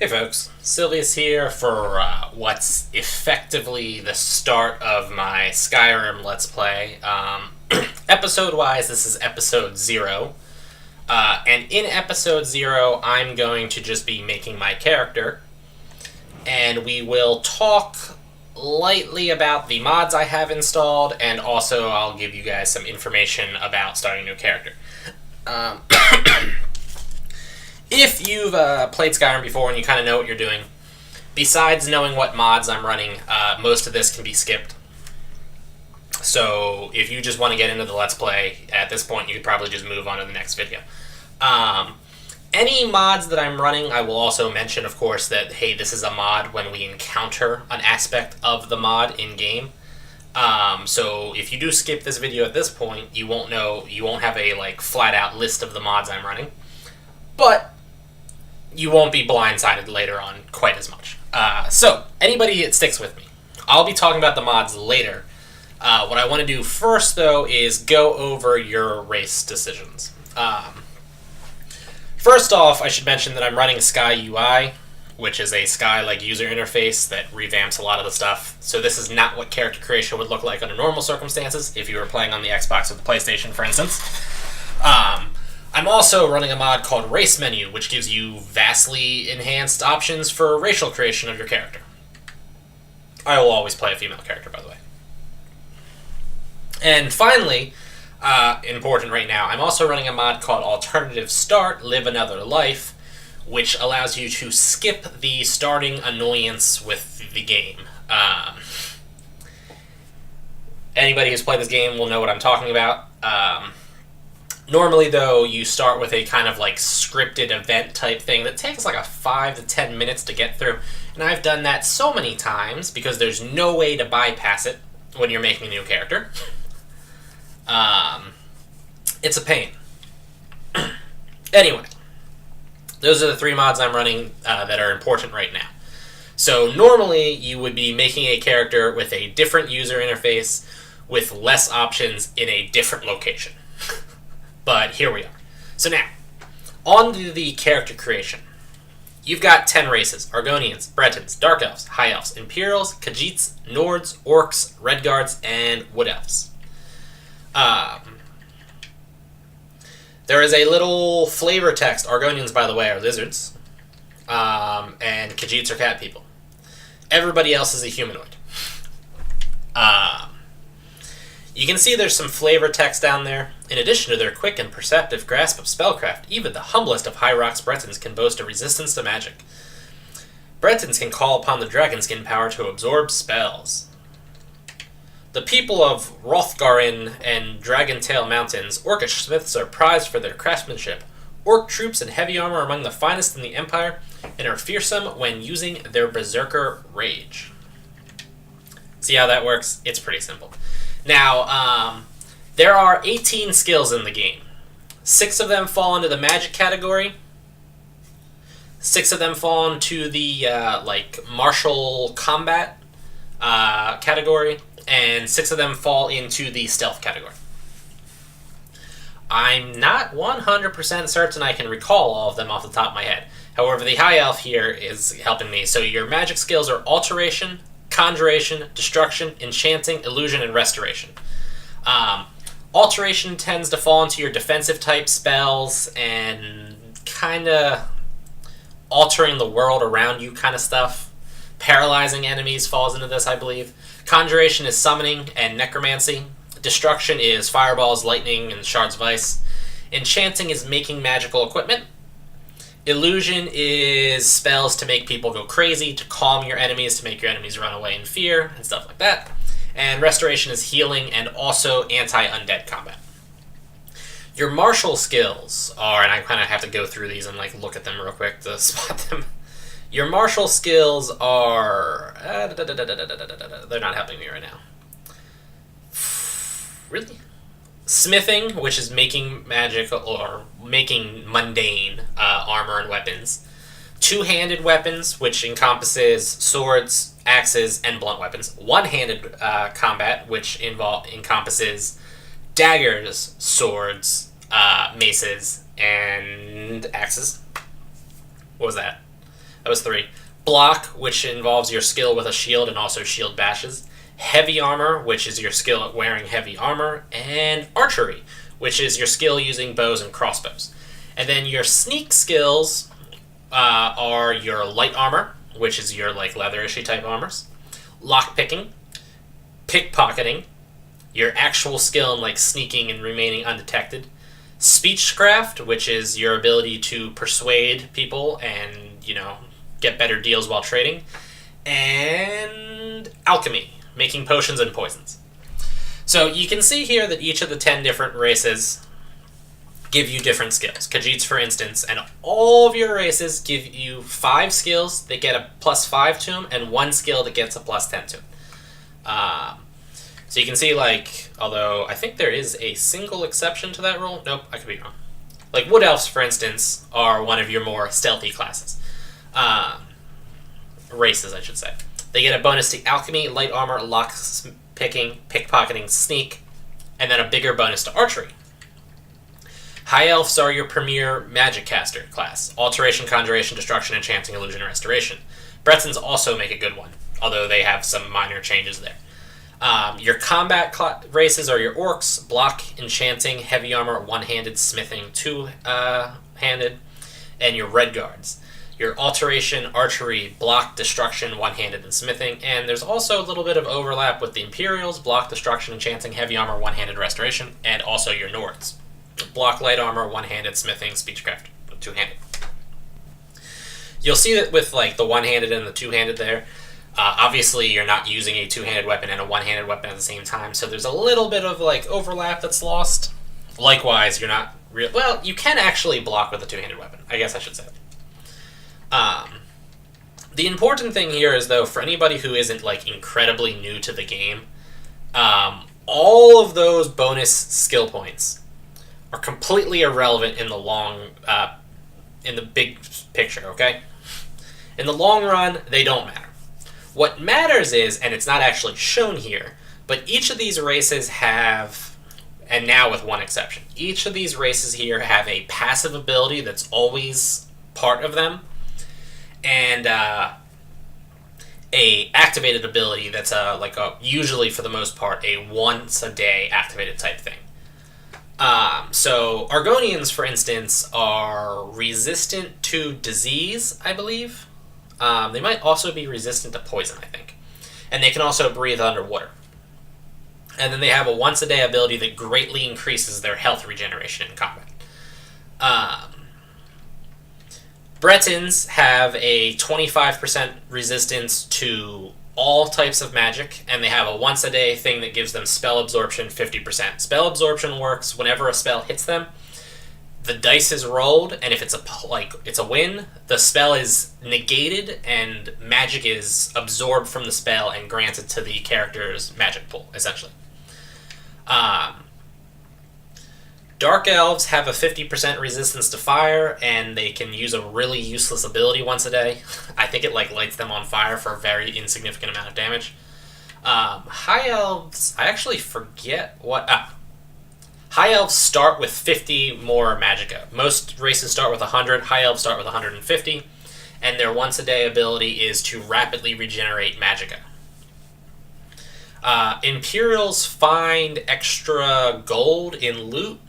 Hey folks, Sylvia's here for what's effectively the start of my Skyrim Let's Play. Episode-wise, this is episode 0. And in episode 0, I'm going to just be making my character. And we will talk lightly about the mods I have installed, and also I'll give you guys some information about starting a new character. If you've played Skyrim before and you kind of know what you're doing, besides knowing what mods I'm running, most of this can be skipped. So if you just want to get into the Let's Play, at this point you could probably just move on to the next video. Any mods that I'm running, I will also mention, of course, that, hey, this is a mod when we encounter an aspect of the mod in-game. So if you do skip this video at this point, you won't have a flat-out list of the mods I'm running. But you won't be blindsided later on quite as much. So, anybody that sticks with me, I'll be talking about the mods later. What I want to do first, though, is go over your race decisions. First off, I should mention that I'm running Sky UI, which is a Sky-like user interface that revamps a lot of the stuff. So this is not what character creation would look like under normal circumstances, if you were playing on the Xbox or the PlayStation, for instance. I'm also running a mod called Race Menu, which gives you vastly enhanced options for racial creation of your character. I will always play a female character, by the way. And finally, important right now, I'm also running a mod called Alternative Start, Live Another Life, which allows you to skip the starting annoyance with the game. Anybody who's played this game will know what I'm talking about. Normally, though, you start with a kind of scripted event type thing that takes 5 to 10 minutes to get through. And I've done that so many times because there's no way to bypass it when you're making a new character. It's a pain. Anyway, those are the 3 mods I'm running that are important right now. So normally, you would be making a character with a different user interface with less options in a different location. But here we are. So now, on to the character creation. You've got 10 races: Argonians, Bretons, Dark Elves, High Elves, Imperials, Khajiits, Nords, Orcs, Redguards, and Wood Elves. There is a little flavor text. Argonians, by the way, are lizards. And Khajiits are cat people. Everybody else is a humanoid. You can see there's some flavor text down there. In addition to their quick and perceptive grasp of spellcraft, even the humblest of High Rock's Bretons can boast a resistance to magic. Bretons can call upon the dragonskin power to absorb spells. The people of Rothgarin and Dragontail Mountains, Orcish smiths are prized for their craftsmanship. Orc troops in heavy armor are among the finest in the Empire, and are fearsome when using their berserker rage. See how that works? It's pretty simple. Now, there are 18 skills in the game. 6 of them fall into the magic category. 6 of them fall into the, martial combat category. And 6 of them fall into the stealth category. I'm not 100% certain I can recall all of them off the top of my head. However, the High Elf here is helping me. So your magic skills are Alteration, Conjuration, Destruction, Enchanting, Illusion, and Restoration. Alteration tends to fall into your defensive type spells and kind of altering the world around you kind of stuff. Paralyzing enemies falls into this, I believe. Conjuration is summoning and necromancy. Destruction is fireballs, lightning, and shards of ice. Enchanting is making magical equipment. Illusion is spells to make people go crazy, to calm your enemies, to make your enemies run away in fear, and stuff like that. And Restoration is healing and also anti-undead combat. Your martial skills are, and I kind of have to go through these and look at them real quick to spot them. Your martial skills are... they're not helping me right now. Really? Smithing, which is making magic or making mundane armor and weapons. Two-handed weapons, which encompasses swords, axes, and blunt weapons. One-handed combat, which encompasses daggers, swords, maces, and axes. What was that? That was 3. Block, which involves your skill with a shield and also shield bashes. Heavy armor, which is your skill at wearing heavy armor. And archery, which is your skill using bows and crossbows. And then your sneak skills are your light armor, which is your like leather-ishy type armors. Lockpicking, pickpocketing, your actual skill in like sneaking and remaining undetected. Speechcraft, which is your ability to persuade people and, get better deals while trading. And alchemy, making potions and poisons. So you can see here that each of the 10 different races give you different skills. Khajiits, for instance, and all of your races give you 5 skills that get a +5 to them, and 1 skill that gets a +10 to them. So you can see, although I think there is a single exception to that rule. Nope, I could be wrong. Like, Wood Elves, for instance, are one of your more stealthy classes. Races, I should say. They get a bonus to alchemy, light armor, lock picking, pickpocketing, sneak, and then a bigger bonus to archery. High Elves are your premier magic caster class. Alteration, conjuration, destruction, enchanting, illusion, restoration. Bretons also make a good one, although they have some minor changes there. Your combat races are your orcs, block, enchanting, heavy armor, one-handed, smithing, two-handed, and your red guards. Your alteration, archery, block, destruction, one-handed, and smithing. And there's also a little bit of overlap with the Imperials, block, destruction, enchanting, heavy armor, one-handed, restoration, and also your Nords. Block, light armor, one-handed, smithing, speechcraft, two-handed. You'll see that with the one-handed and the two-handed there. Obviously, you're not using a two-handed weapon and a one-handed weapon at the same time, so there's a little bit of overlap that's lost. Likewise, you're not well, you can actually block with a two-handed weapon, I guess I should say. The important thing here is, though, for anybody who isn't incredibly new to the game, all of those bonus skill points are completely irrelevant in the in the big picture. Okay, in the long run, they don't matter. What matters is, and it's not actually shown here, but each of these races have, and now with one exception, each of these races here have a passive ability that's always part of them, and a activated ability that's usually for the most part a once a day activated type thing. So Argonians, for instance, are resistant to disease, I believe. They might also be resistant to poison, I think. And they can also breathe underwater. And then they have a once-a-day ability that greatly increases their health regeneration in combat. Bretons have a 25% resistance to all types of magic, and they have a once-a-day thing that gives them spell absorption 50%. Spell absorption works whenever a spell hits them. The dice is rolled, and if it's a win, the spell is negated, and magic is absorbed from the spell and granted to the character's magic pool, essentially. Dark Elves have a 50% resistance to fire, and they can use a really useless ability once a day. I think it lights them on fire for a very insignificant amount of damage. High Elves, I actually forget what... High Elves start with 50 more magicka. Most races start with 100. High Elves start with 150. And their once-a-day ability is to rapidly regenerate magicka. Imperials find extra gold in loot,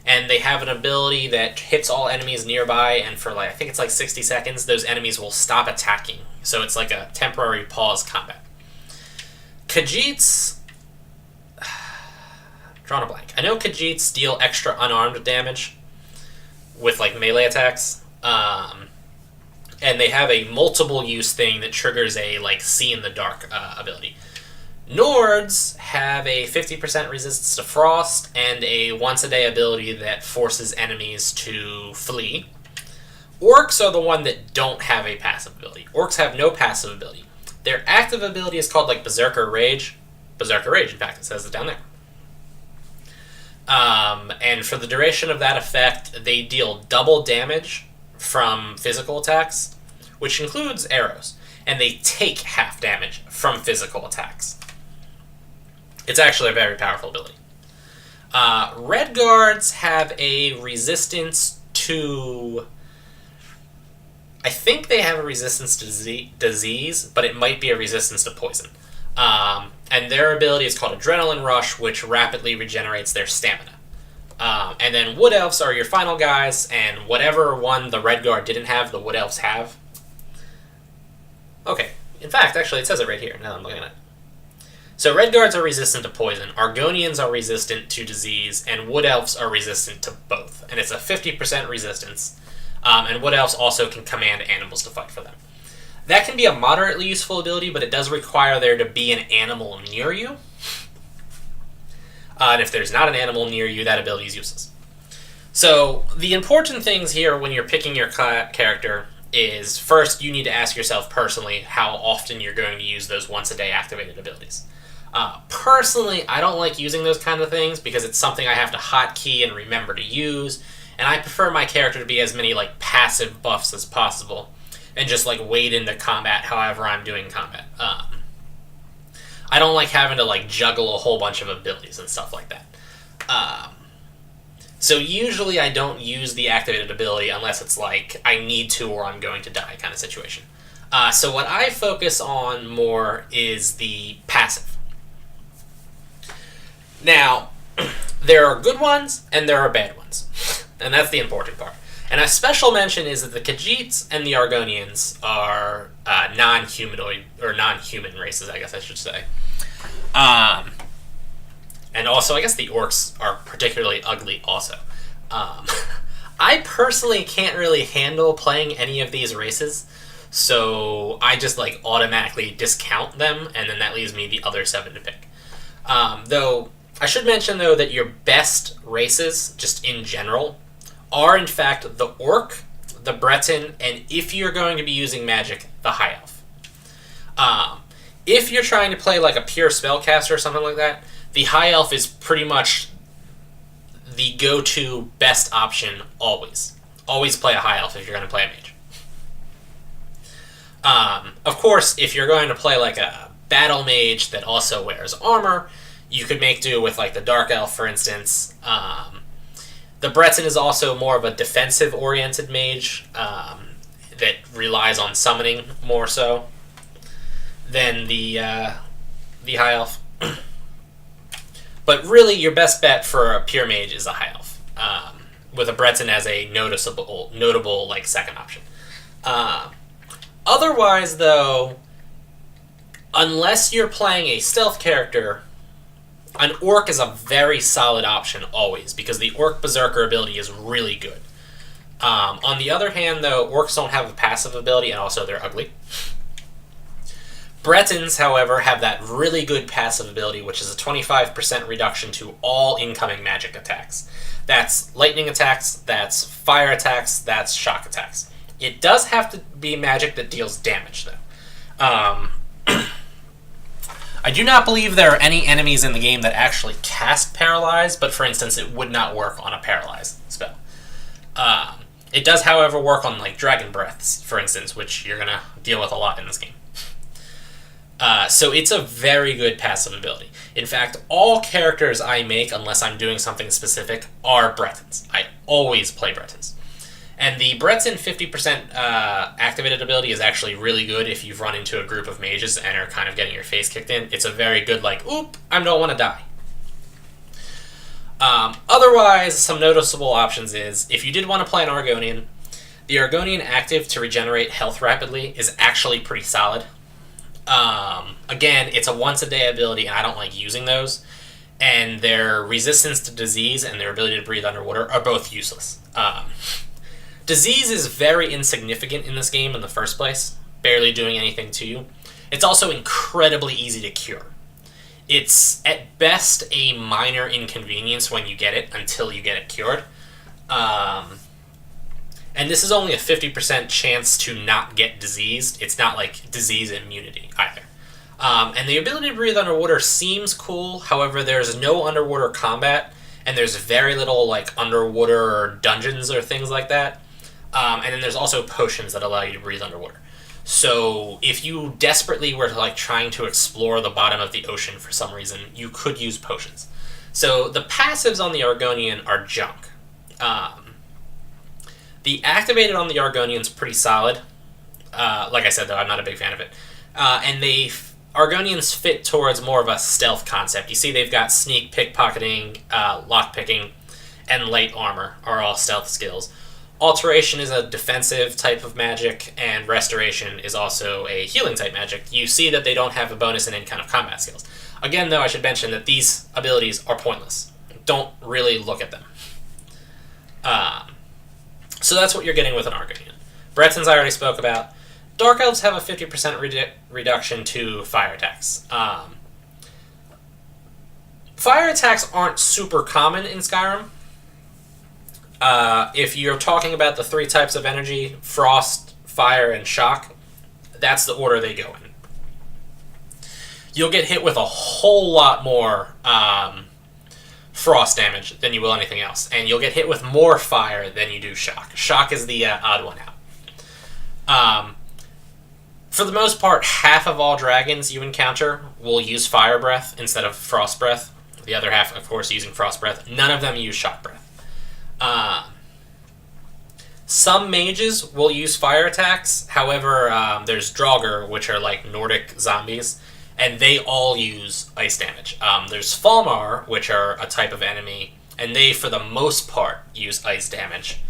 and they have an ability that hits all enemies nearby, and for I think it's 60 seconds, those enemies will stop attacking. So it's like a temporary pause combat. Khajiits... Drawn a blank. I know Khajiits deal extra unarmed damage with melee attacks, and they have a multiple use thing that triggers a see in the dark ability. Nords have a 50% resistance to frost and a once a day ability that forces enemies to flee. Orcs are the one that don't have a passive ability. Orcs have no passive ability. Their active ability is called Berserker Rage. Berserker Rage, in fact, it says it down there. And for the duration of that effect, they deal double damage from physical attacks, which includes arrows, and they take half damage from physical attacks. It's actually a very powerful ability. Red Guards have a resistance to... I think they have a resistance to disease, but it might be a resistance to poison. And their ability is called Adrenaline Rush, which rapidly regenerates their stamina. And then Wood Elves are your final guys, and whatever one the Red Guard didn't have, the Wood Elves have. Okay, in fact, actually, it says it right here, now I'm looking at it. So Red Guards are resistant to poison, Argonians are resistant to disease, and Wood Elves are resistant to both. And it's a 50% resistance. And Wood Elves also can command animals to fight for them. That can be a moderately useful ability, but it does require there to be an animal near you. And if there's not an animal near you, that ability is useless. So the important things here when you're picking your character is, first, you need to ask yourself personally how often you're going to use those once-a-day activated abilities. Personally, I don't like using those kind of things because it's something I have to hotkey and remember to use, and I prefer my character to be as many like passive buffs as possible, and just like wade into combat however I'm doing combat. I don't like having to like juggle a whole bunch of abilities and stuff like that. So usually I don't use the activated ability unless it's like I need to or I'm going to die kind of situation. So what I focus on more is the passive. Now, there are good ones and there are bad ones. And that's the important part. And a special mention is that the Khajiits and the Argonians are non-humanoid, or non-human races, I guess I should say. And also, I guess the Orcs are particularly ugly also. I personally can't really handle playing any of these races, so I just like automatically discount them, and then that leaves me the other 7 to pick. Though, I should mention, though, that your best races, just in general, are in fact the Orc, the Breton, and if you're going to be using magic, the High Elf. If you're trying to play like a pure spellcaster or something like that, the High Elf is pretty much the go-to best option always. Always play a High Elf if you're going to play a mage. Of course, if you're going to play like a battle mage that also wears armor, you could make do with like the Dark Elf, for instance. The Breton is also more of a defensive-oriented mage that relies on summoning more so than the High Elf. But really, your best bet for a pure mage is a High Elf, with a Breton as a notable like second option. Otherwise, though, unless you're playing a stealth character, an Orc is a very solid option always, because the Orc Berserker ability is really good. On the other hand, though, Orcs don't have a passive ability, and also they're ugly. Bretons, however, have that really good passive ability, which is a 25% reduction to all incoming magic attacks. That's lightning attacks, that's fire attacks, that's shock attacks. It does have to be magic that deals damage, though. I do not believe there are any enemies in the game that actually cast Paralyze, but for instance, it would not work on a Paralyze spell. It does, however, work on like Dragon Breaths, for instance, which you're going to deal with a lot in this game. So it's a very good passive ability. In fact, all characters I make, unless I'm doing something specific, are Bretons. I always play Bretons. And the Breton 50% activated ability is actually really good if you've run into a group of mages and are kind of getting your face kicked in. It's a very good, like, oop, I don't want to die. Otherwise, some noticeable options is, if you did want to play an Argonian, the Argonian active to regenerate health rapidly is actually pretty solid. Again, it's a once-a-day ability, and I don't like using those. And their resistance to disease and their ability to breathe underwater are both useless. Disease is very insignificant in this game in the first place, barely doing anything to you. It's also incredibly easy to cure. It's, at best, a minor inconvenience when you get it until you get it cured. And this is only a 50% chance to not get diseased. It's not like disease immunity either. And the ability to breathe underwater seems cool. However, there's no underwater combat, and there's very little like underwater dungeons or things like that. And then there's also potions that allow you to breathe underwater. So if you desperately were like trying to explore the bottom of the ocean for some reason, you could use potions. So the passives on the Argonian are junk. The activated on the Argonian is pretty solid. Like I said, though, I'm not a big fan of it. And Argonians fit towards more of a stealth concept. You see, they've got sneak, pickpocketing, lockpicking, and light armor are all stealth skills. Alteration is a defensive type of magic, and Restoration is also a healing type magic. You see that they don't have a bonus in any kind of combat skills. Again, though, I should mention that these abilities are pointless. Don't really look at them. So that's what you're getting with an Argonian. Bretons I already spoke about. Dark Elves have a 50% reduction to fire attacks. Fire attacks aren't super common in Skyrim. If you're talking about the three types of energy, frost, fire, and shock, that's the order they go in. You'll get hit with a whole lot more frost damage than you will anything else, and you'll get hit with more fire than you do shock. Shock is the odd one out. For the most part, half of all dragons you encounter will use fire breath instead of frost breath. The other half, of course, using frost breath. None of them use shock breath. Some mages will use fire attacks. However, there's Draugr, which are like Nordic zombies, and they all use ice damage. There's Falmar, which are a type of enemy, and they, for the most part, use ice damage.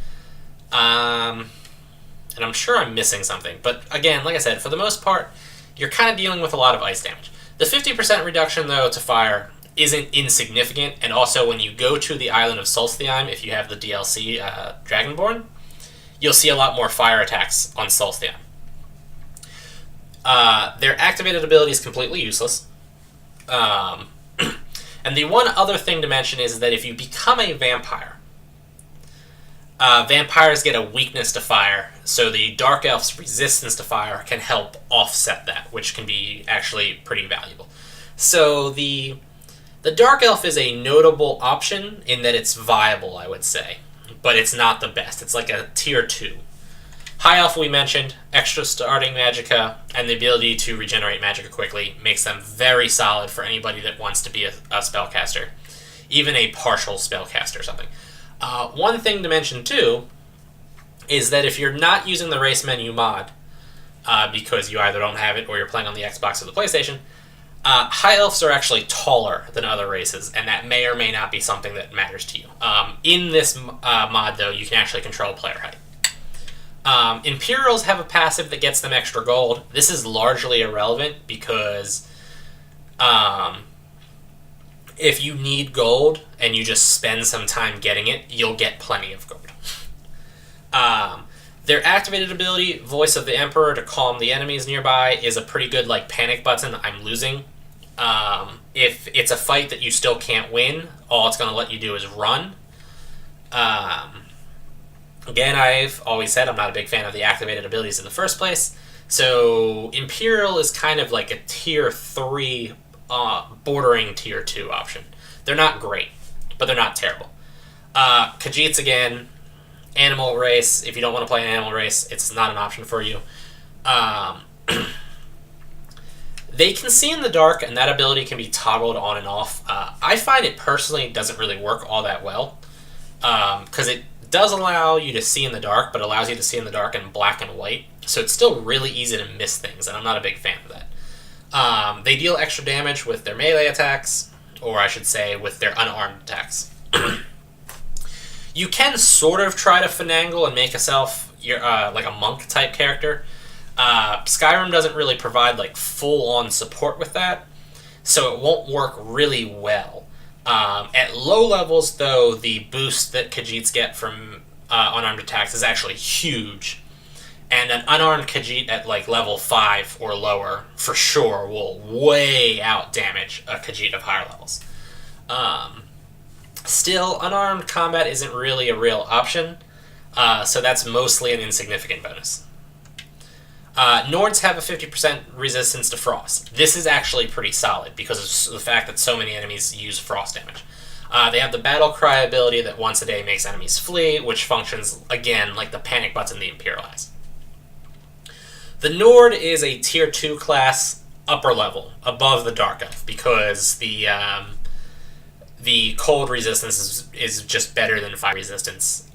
And I'm sure I'm missing something, but again, like I said, for the most part, you're kind of dealing with a lot of ice damage. The 50% reduction, though, to fire isn't insignificant, and also when you go to the island of Solstheim, if you have the DLC Dragonborn, you'll see a lot more fire attacks on Solstheim. Their activated ability is completely useless. And the one other thing to mention is that if you become a vampire, vampires get a weakness to fire, so the Dark Elf's resistance to fire can help offset that, which can be actually pretty valuable. So the Dark Elf is a notable option in that it's viable, I would say, but it's not the best. It's like a tier 2. High Elf, we mentioned, extra starting magicka, and the ability to regenerate magicka quickly makes them very solid for anybody that wants to be a spellcaster, even a partial spellcaster or something. One thing to mention, too, is that if you're not using the race menu mod, because you either don't have it or you're playing on the Xbox or the PlayStation, High Elves are actually taller than other races, and that may or may not be something that matters to you. In this mod, though, you can actually control player height. Imperials have a passive that gets them extra gold. This is largely irrelevant because if you need gold and you just spend some time getting it, you'll get plenty of gold. Their activated ability, Voice of the Emperor, to calm the enemies nearby, is a pretty good like panic button. I'm losing. If it's a fight that you still can't win, all it's going to let you do is run. Again, I've always said I'm not a big fan of the activated abilities in the first place. So Imperial is kind of like a tier 3, bordering tier 2 option. They're not great, but they're not terrible. Khajiits, again, animal race. If you don't want to play an animal race, it's not an option for you. They can see in the dark, and that ability can be toggled on and off. I find it personally doesn't really work all that well, because it does allow you to see in the dark, but allows you to see in the dark in black and white. So it's still really easy to miss things, and I'm not a big fan of that. They deal extra damage with their melee attacks, or I should say with their unarmed attacks. You can sort of try to finagle and make yourself like a monk type character. Skyrim doesn't really provide like full-on support with that, so it won't work really well. At low levels, though, the boost that Khajiits get from unarmed attacks is actually huge, and an unarmed Khajiit at like level 5 or lower for sure will way out damage a Khajiit of higher levels. Still, unarmed combat isn't really a real option, so that's mostly an insignificant bonus. Nords have a 50% resistance to frost. This is actually pretty solid because of the fact that so many enemies use frost damage. They have the battle cry ability that once a day makes enemies flee, which functions, again, like the panic button the Imperial has. The Nord is a tier 2 class, upper level, above the Dark Elf, because the cold resistance is just better than fire resistance.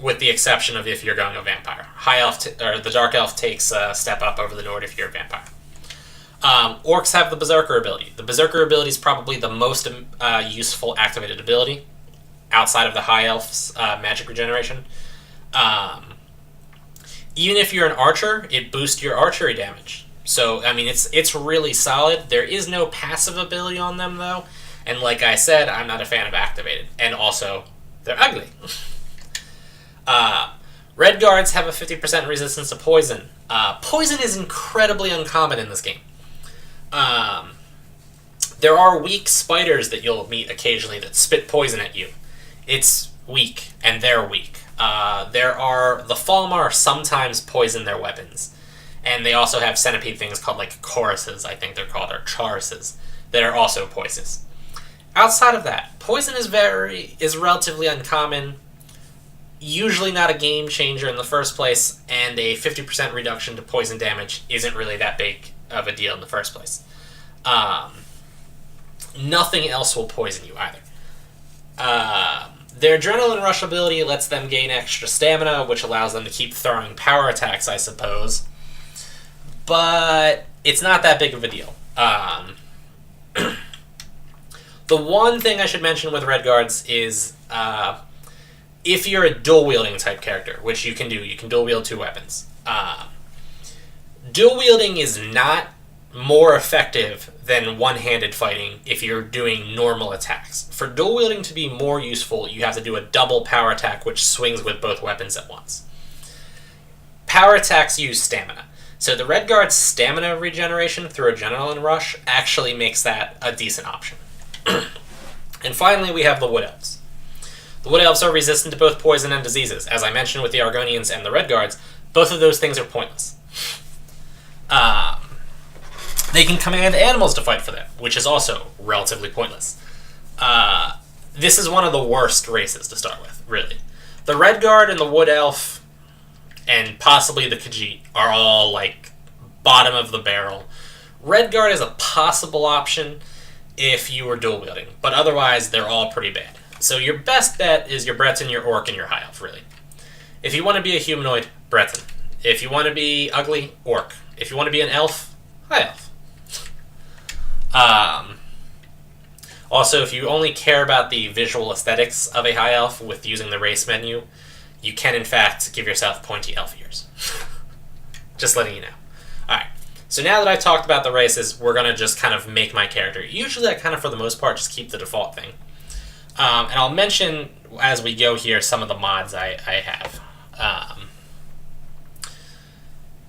with the exception of if you're going a vampire. High elf or the dark elf takes a step up over the Nord if you're a vampire. Orcs have the Berserker ability. The Berserker ability is probably the most useful activated ability outside of the High Elf's magic regeneration. Even if you're an archer, it boosts your archery damage. So, I mean, it's really solid. There is no passive ability on them, though. And like I said, I'm not a fan of activated. And also, they're ugly. Red guards have a 50% resistance to poison. Poison is incredibly uncommon in this game. There are weak spiders that you'll meet occasionally that spit poison at you. It's weak, and they're weak. The Falmar sometimes poison their weapons. And they also have centipede things called, like, choruses, I think they're called, or charuses, that are also poisonous. Outside of that, poison is relatively uncommon, usually not a game changer in the first place, and a 50% reduction to poison damage isn't really that big of a deal in the first place. Nothing else will poison you either. Their Adrenaline Rush ability lets them gain extra stamina, which allows them to keep throwing power attacks, I suppose. But it's not that big of a deal. The one thing I should mention with Red Guards is if you're a dual-wielding type character, which you can do, you can dual-wield 2 weapons. Dual-wielding is not more effective than one-handed fighting if you're doing normal attacks. For dual-wielding to be more useful, you have to do a double power attack, which swings with both weapons at once. Power attacks use stamina. So the Red Guard's stamina regeneration through Adrenaline Rush actually makes that a decent option. And finally, we have the Wood Elves. The Wood Elves are resistant to both poison and diseases. As I mentioned with the Argonians and the Red Guards, both of those things are pointless. They can command animals to fight for them, which is also relatively pointless. This is one of the worst races to start with, really. The Red Guard and the Wood Elf, and possibly the Khajiit, are all, like, bottom of the barrel. Red Guard is a possible option if you were dual-wielding, but otherwise they're all pretty bad. So your best bet is your Breton, your Orc, and your High Elf, really. If you want to be a humanoid, Breton. If you want to be ugly, Orc. If you want to be an elf, High Elf. Also, if you only care about the visual aesthetics of a High Elf with using the race menu, you can, in fact, give yourself pointy elf ears. Just letting you know. Alright, so now that I've talked about the races, we're going to just kind of make my character. Usually I kind of, for the most part, just keep the default thing. And I'll mention, as we go here, some of the mods I have.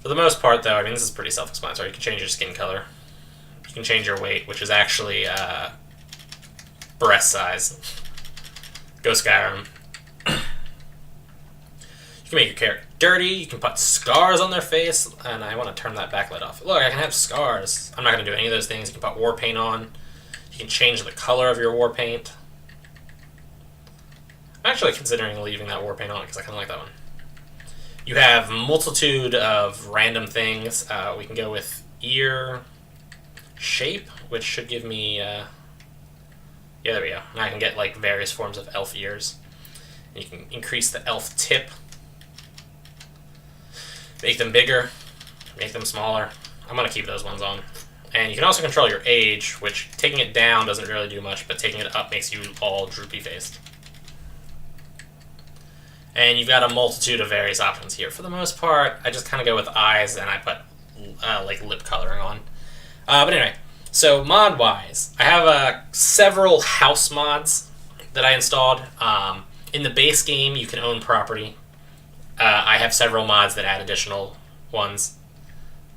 For the most part, though, I mean, this is pretty self-explanatory. You can change your skin color. You can change your weight, which is actually breast size. Go Skyrim. You can make your character dirty. You can put scars on their face. And I want to turn that backlight off. Look, I can have scars. I'm not going to do any of those things. You can put war paint on. You can change the color of your war paint. I'm actually considering leaving that war paint on because I kind of like that one. You have multitude of random things. We can go with ear shape, which should give me... yeah, there we go. Now I can get like various forms of elf ears. And you can increase the elf tip. Make them bigger. Make them smaller. I'm going to keep those ones on. And you can also control your age, which taking it down doesn't really do much, but taking it up makes you all droopy-faced. And you've got a multitude of various options here. For the most part, I just kind of go with eyes, and I put like lip coloring on. But anyway, so mod-wise, I have several house mods that I installed. In the base game, you can own property. I have several mods that add additional ones.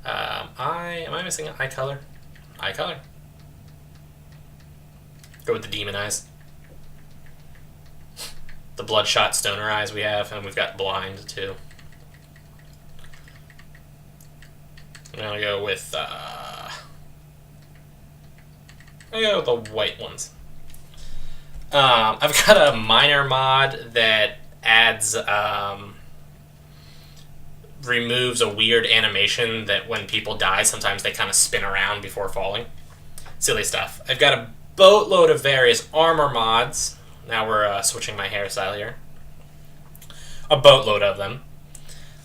Am I missing eye color? Eye color. Go with the demon eyes. The bloodshot stoner eyes we have, and we've got blind too. I'm gonna go with the white ones. I've got a minor mod that adds removes a weird animation that when people die, sometimes they kind of spin around before falling. Silly stuff. I've got a boatload of various armor mods. Now we're switching my hairstyle here. a boatload of them.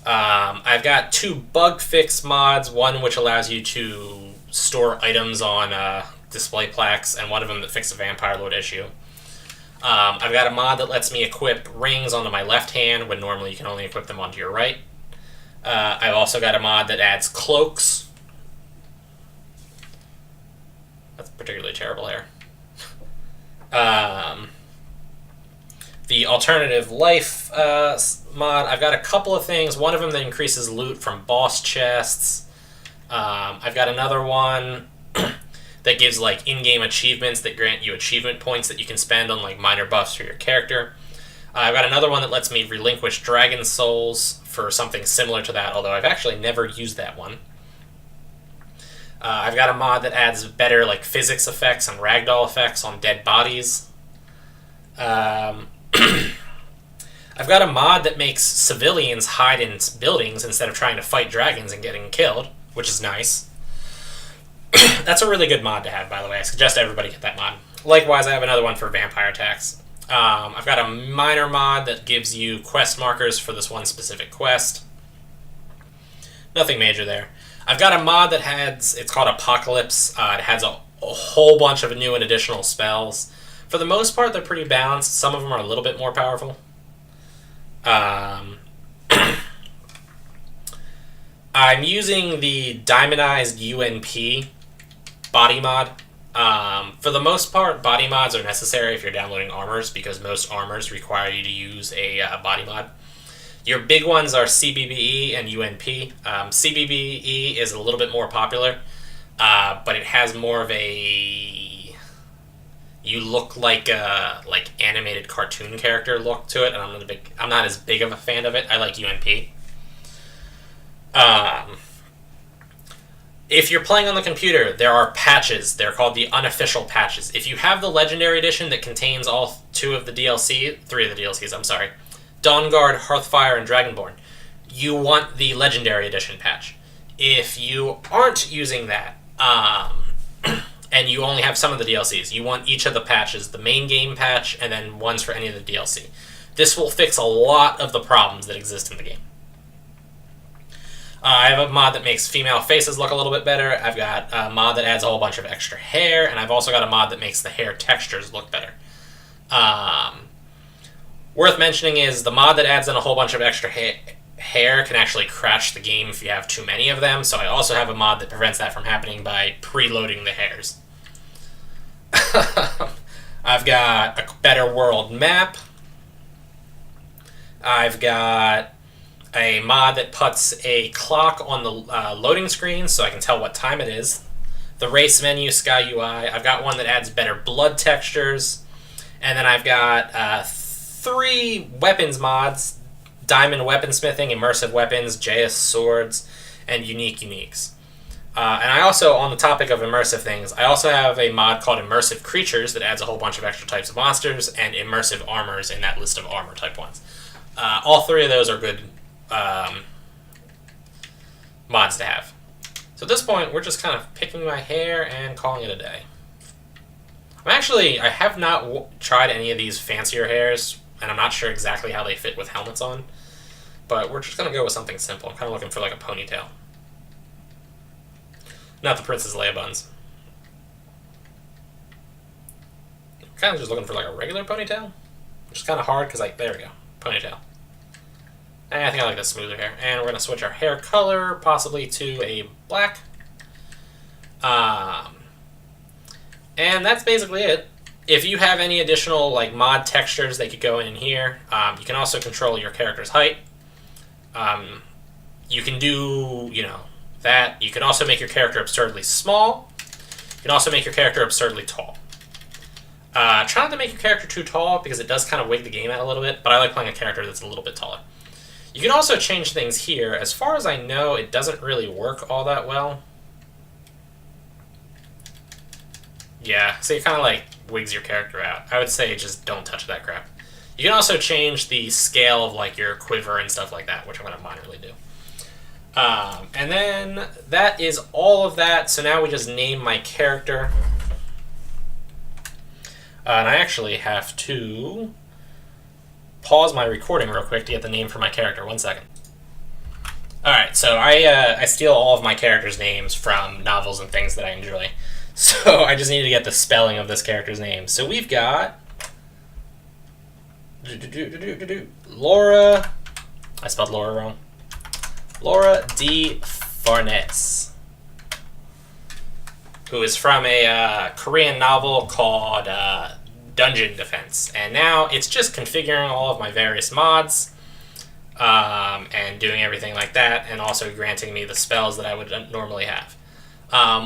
I've got 2 bug fix mods, one which allows you to store items on display plaques, and one of them that fixes a vampire load issue. I've got a mod that lets me equip rings onto my left hand when normally you can only equip them onto your right. I've also got a mod that adds cloaks. That's particularly terrible here. The alternative life mod, I've got a couple of things. One of them that increases loot from boss chests. I've got another one that gives like in-game achievements that grant you achievement points that you can spend on like minor buffs for your character. I've got another one that lets me relinquish dragon souls for something similar to that, although I've actually never used that one. I've got a mod that adds better like physics effects and ragdoll effects on dead bodies. I've got a mod that makes civilians hide in buildings instead of trying to fight dragons and getting killed, which is nice. That's a really good mod to have, by the way. I suggest everybody get that mod. Likewise, I have another one for vampire attacks. I've got a minor mod that gives you quest markers for this one specific quest. Nothing major there. I've got a mod that it's called Apocalypse. It has a whole bunch of new and additional spells. For the most part, they're pretty balanced. Some of them are a little bit more powerful. I'm using the Diamondized UNP body mod. For the most part, body mods are necessary if you're downloading armors, because most armors require you to use a body mod. Your big ones are CBBE and UNP. CBBE is a little bit more popular, but it has more of a... You look like a animated cartoon character look to it, and I'm not as big of a fan of it. I like UNP. If you're playing on the computer, there are patches. They're called the unofficial patches. If you have the Legendary Edition that contains all 3 of the DLCs, I'm sorry, Dawnguard, Hearthfire, and Dragonborn, you want the Legendary Edition patch. If you aren't using that, and you only have some of the DLCs, you want each of the patches, the main game patch, and then ones for any of the DLC. This will fix a lot of the problems that exist in the game. I have a mod that makes female faces look a little bit better. I've got a mod that adds a whole bunch of extra hair, and I've also got a mod that makes the hair textures look better. Worth mentioning is the mod that adds in a whole bunch of extra hair can actually crash the game if you have too many of them, so I also have a mod that prevents that from happening by preloading the hairs. I've got a better world map. I've got a mod that puts a clock on the loading screen so I can tell what time it is. The race menu, Sky UI. I've got one that adds better blood textures. And then I've got 3 weapons mods: Diamond Weaponsmithing, Immersive Weapons, JS Swords, and Unique Uniques. And I also, on the topic of immersive things, I also have a mod called Immersive Creatures that adds a whole bunch of extra types of monsters and immersive armors in that list of armor type ones. All 3 of those are good mods to have. So at this point, we're just kind of picking my hair and calling it a day. I have not tried any of these fancier hairs, and I'm not sure exactly how they fit with helmets on, but we're just going to go with something simple. I'm kind of looking for like a ponytail. Not the Princess Leia buns. I'm kind of just looking for like a regular ponytail, which is kind of hard because there we go, ponytail. And I think I like the smoother hair. And we're going to switch our hair color possibly to a black. And that's basically it. If you have any additional like mod textures, they could go in here. You can also control your character's height. You can do, that. You can also make your character absurdly small. You can also make your character absurdly tall. Try not to make your character too tall because it does kind of wig the game out a little bit, but I like playing a character that's a little bit taller. You can also change things here. As far as I know, it doesn't really work all that well. Yeah, so it kind of like wigs your character out. I would say just don't touch that crap. You can also change the scale of like your quiver and stuff like that, which I'm going to minorly do. And then that is all of that. So now we just name my character. And I actually have to pause my recording real quick to get the name for my character. 1 second. Alright, so I steal all of my characters' names from novels and things that I enjoy. So I just need to get the spelling of this character's name. So we've got Laura. I spelled Laura wrong. Laura D. Farnes, who is from a Korean novel called Dungeon Defense. And now it's just configuring all of my various mods and doing everything like that, and also granting me the spells that I would normally have.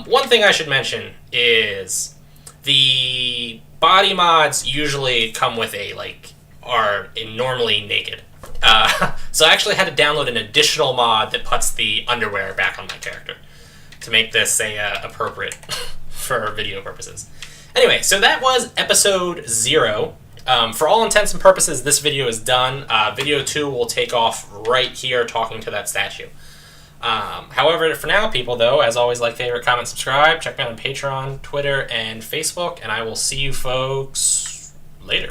One thing I should mention is the body mods usually come with are normally naked. So I actually had to download an additional mod that puts the underwear back on my character to make this appropriate for video purposes. Anyway, so that was episode 0. For all intents and purposes, this video is done. Video 2 will take off right here talking to that statue. However, for now, people, though, as always, like, favorite, comment, subscribe. Check me out on Patreon, Twitter, and Facebook, and I will see you folks later.